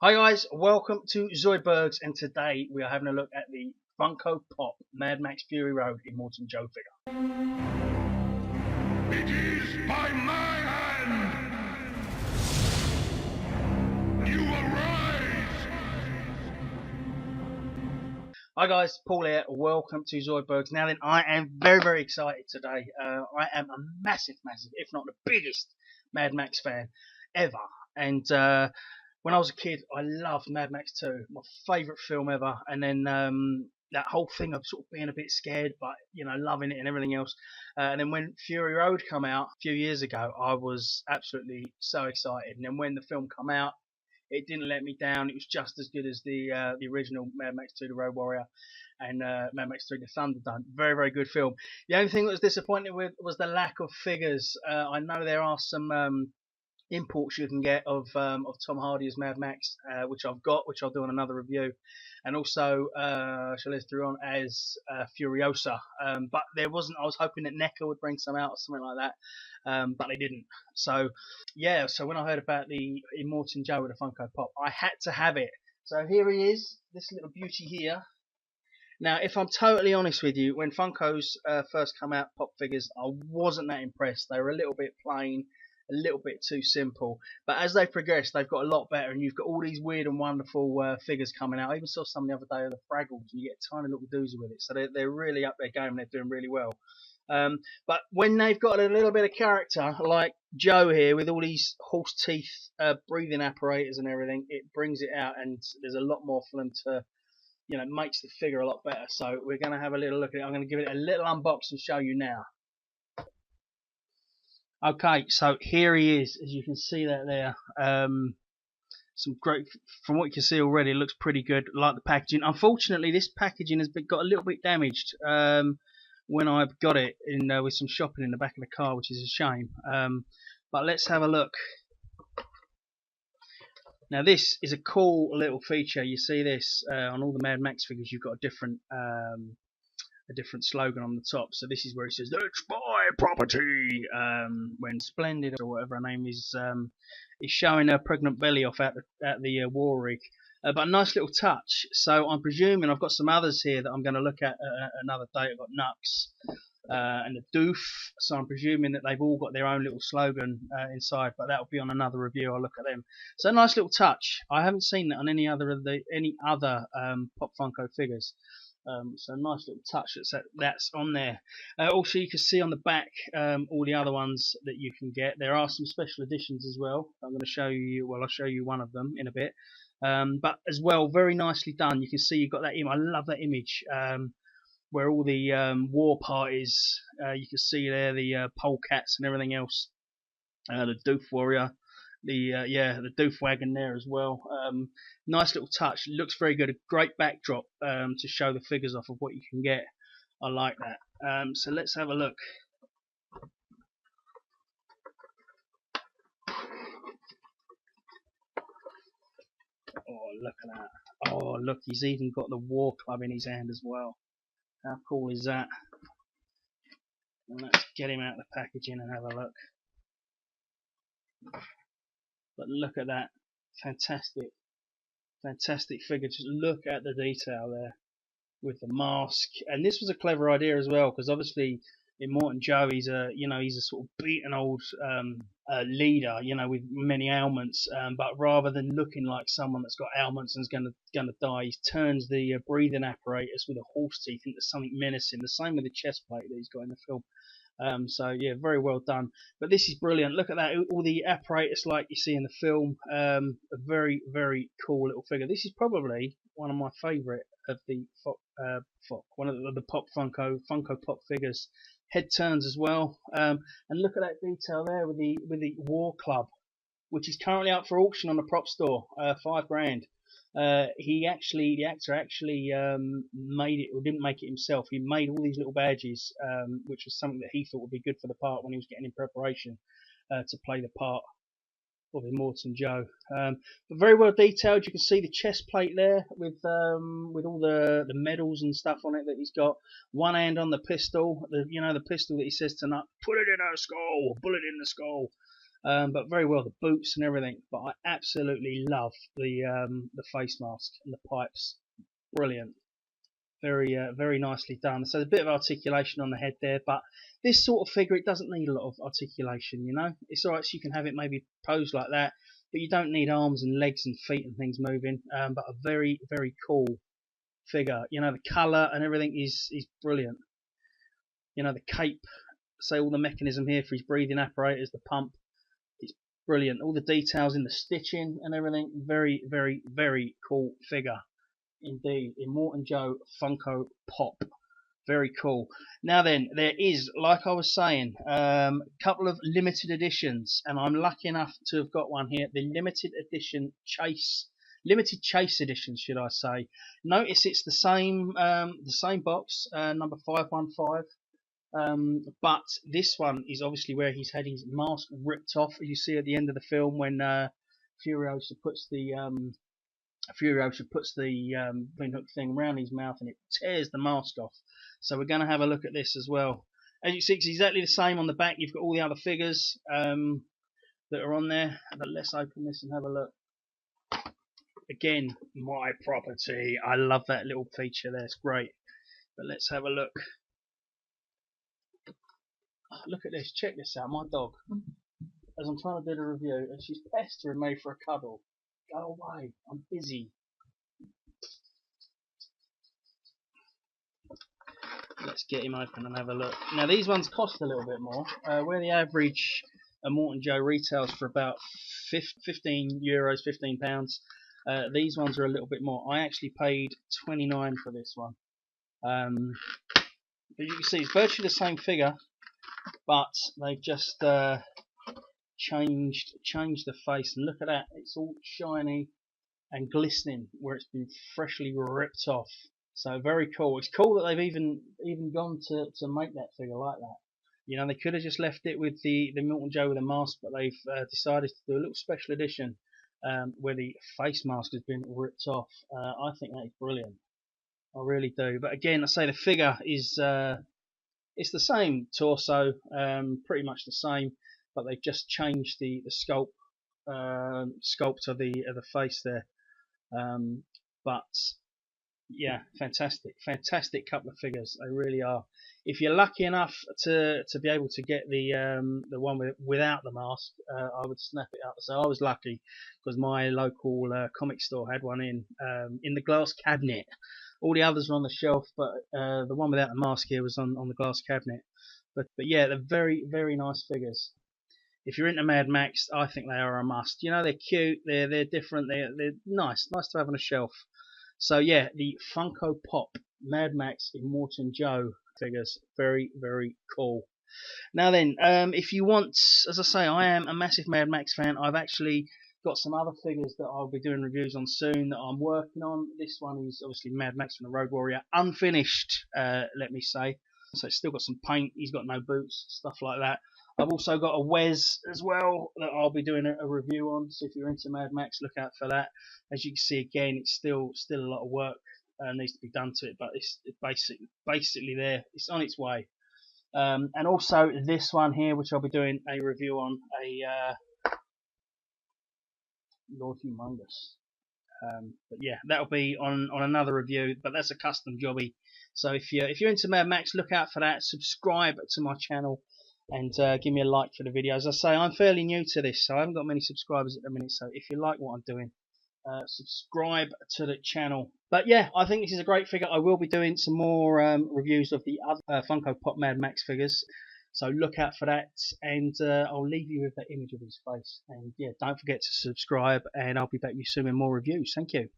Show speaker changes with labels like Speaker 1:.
Speaker 1: Hi guys, welcome to Zoidbergs, and today we are having a look at the Funko Pop Mad Max Fury Road Immortan Joe figure.
Speaker 2: It is by my hand! You arise!
Speaker 1: Hi guys, Paul here, welcome to Zoidbergs. Now then, I am very excited today. I am a massive, if not the biggest Mad Max fan ever. And when I was a kid, I loved Mad Max 2, my favourite film ever. And then that whole thing of sort of being a bit scared, but loving it and everything else. And then when Fury Road came out a few years ago, I was absolutely so excited. And then when the film came out, it didn't let me down. It was just as good as the original Mad Max 2: The Road Warrior and Mad Max 3: The Thunderdome. Very good film. The only thing that was disappointing with was the lack of figures. I know there are some imports you can get of Tom Hardy as Mad Max, which I've got, which I'll do on another review, and also Charlize Theron as Furiosa. But there wasn't. I was hoping that NECA would bring some out or something like that, but they didn't. So yeah. So when I heard about the Immortan Joe with the Funko Pop, I had to have it. So here he is, this little beauty here. Now, if I'm totally honest with you, when Funko's first come out, pop figures, I wasn't that impressed. They were a little bit plain, a little bit too simple. But as they progress, they've got a lot better, and you've got all these weird and wonderful figures coming out. I even saw some the other day of the Fraggles, and you get a tiny little doozy with it. So they're really up their game, and they're doing really well. But when they've got a little bit of character, like Joe here, with all these horse teeth breathing apparatus and everything, it brings it out, and there's a lot more for them to, makes the figure a lot better. So we're going to have a little look at it. I'm going to give it a little unbox and show you now. Okay, so here he is, as you can see that there. Some great, from what you can see already, it looks pretty good. I like the packaging. Unfortunately, this packaging has got a little bit damaged when I got it with some shopping in the back of the car, which is a shame. But let's have a look. Now this is a cool little feature. You see this on all the Mad Max figures. You've got a different slogan on the top. So this is where it says "That's my property." When Splendid, or whatever her name is showing her pregnant belly off at the war rig. But a nice little touch. So I'm presuming I've got some others here that I'm going to look at another day. I've got Nux and the Doof. So I'm presuming that they've all got their own little slogan inside. But that'll be on another review. I'll look at them. So a nice little touch. I haven't seen that on any other Pop Funko figures. So nice little touch that's on there. Also, you can see on the back all the other ones that you can get. There are some special editions as well. I'm going to show you. Well, I'll show you one of them in a bit. But as well, very nicely done. You can see you've got that image. I love that image where all the war parties. You can see there the polecats and everything else. The Doof Warrior. The doof wagon there as well. Nice little touch. Looks very good. A great backdrop to show the figures off of what you can get. I like that. So let's have a look. Oh, look at that. Oh, look, he's even got the war club in his hand as well. How cool is that? And let's get him out of the packaging and have a look. But look at that. Fantastic figure. Just look at the detail there with the mask. And this was a clever idea as well, because obviously Immortan Joe, he's a sort of beaten old leader, with many ailments. But rather than looking like someone that's got ailments and is gonna die, he turns the breathing apparatus with a horse teeth into something menacing. The same with the chest plate that he's got in the film. So yeah, very well done. But this is brilliant. Look at that, all the apparatus like you see in the film. A very cool little figure. This is probably one of my favourite of the one of the Pop Funko Pop figures. Head turns as well. And look at that detail there with the War Club, which is currently up for auction on the prop store. $5,000. The actor actually made it, or didn't make it himself. He made all these little badges, which was something that he thought would be good for the part when he was getting in preparation to play the part of Immortan Joe. But very well detailed. You can see the chest plate there with all the medals and stuff on it that he's got. One hand on the pistol, the pistol that he says to Nut, put it in her skull, bullet in the skull. but very well, the boots and everything. But I absolutely love the face mask and the pipes. Brilliant. Very nicely done. So there's a bit of articulation on the head there, but this sort of figure, it doesn't need a lot of articulation, you know. It's alright, so you can have it maybe posed like that, but you don't need arms and legs and feet and things moving. But a very cool figure. You know, the colour and everything is brilliant. You know, the cape, say all the mechanism here for his breathing apparatus, the pump, it's brilliant. All the details in the stitching and everything, very cool figure. Indeed, Immortan Joe Funko Pop. Very cool. Now then, there is, like I was saying, a couple of limited editions, and I'm lucky enough to have got one here. The limited chase edition, should I say? Notice it's the same box, number 515. But this one is obviously where he's had his mask ripped off. As you see at the end of the film when Furiosa puts the green hook thing around his mouth and it tears the mask off. So we're going to have a look at this as well. As you see, it's exactly the same on the back. You've got all the other figures that are on there. But let's open this and have a look. Again, my property. I love that little feature there. It's great. But let's have a look. Look at this. Check this out. My dog. As I'm trying to do the review, and she's pestering me for a cuddle. Go away. I'm busy. Let's get him open and have a look. Now these ones cost a little bit more. Where the average Immortan Joe retails for about €15, £15. These ones are a little bit more. I actually paid $29 for this one. As you can see, it's virtually the same figure, but they've just changed the face. And look at that, it's all shiny and glistening where it's been freshly ripped off. So very cool. It's cool that they've even gone to make that figure like that. You know, they could have just left it with the Immortan Joe with a mask, but they've decided to do a little special edition where the face mask has been ripped off. I think that is brilliant. I really do. But again, I say the figure is it's the same torso, pretty much the same, but they've just changed the sculpt of the face there. But yeah, fantastic couple of figures. They really are. If you're lucky enough to be able to get the one without the mask, I would snap it up. So I was lucky because my local comic store had one in the glass cabinet. All the others were on the shelf, but the one without the mask here was on the glass cabinet. But yeah, they're very nice figures. If you're into Mad Max, I think they are a must. You know, they're cute, they're different, they're nice to have on a shelf. So yeah, the Funko Pop Mad Max Immortan Joe figures, very cool. Now then, if you want, as I say, I am a massive Mad Max fan. I've actually got some other figures that I'll be doing reviews on soon that I'm working on. This one is obviously Mad Max from the Road Warrior, unfinished, let me say. So it's still got some paint, he's got no boots, stuff like that. I've also got a Wes as well that I'll be doing a review on, so if you're into Mad Max, look out for that. As you can see, again, it's still a lot of work needs to be done to it, but it's basically there. It's on its way. And also this one here, which I'll be doing a review on, Lord Humongous. But yeah, that'll be on another review, but that's a custom jobby. So if you're into Mad Max, look out for that. Subscribe to my channel and give me a like for the video. As I say, I'm fairly new to this, so I haven't got many subscribers at the minute. So if you like what I'm doing, subscribe to the channel. But yeah, I think this is a great figure. I will be doing some more reviews of the other Funko Pop Mad Max figures. So look out for that, and I'll leave you with that image of his face. And yeah, don't forget to subscribe, and I'll be back with you soon with more reviews. Thank you.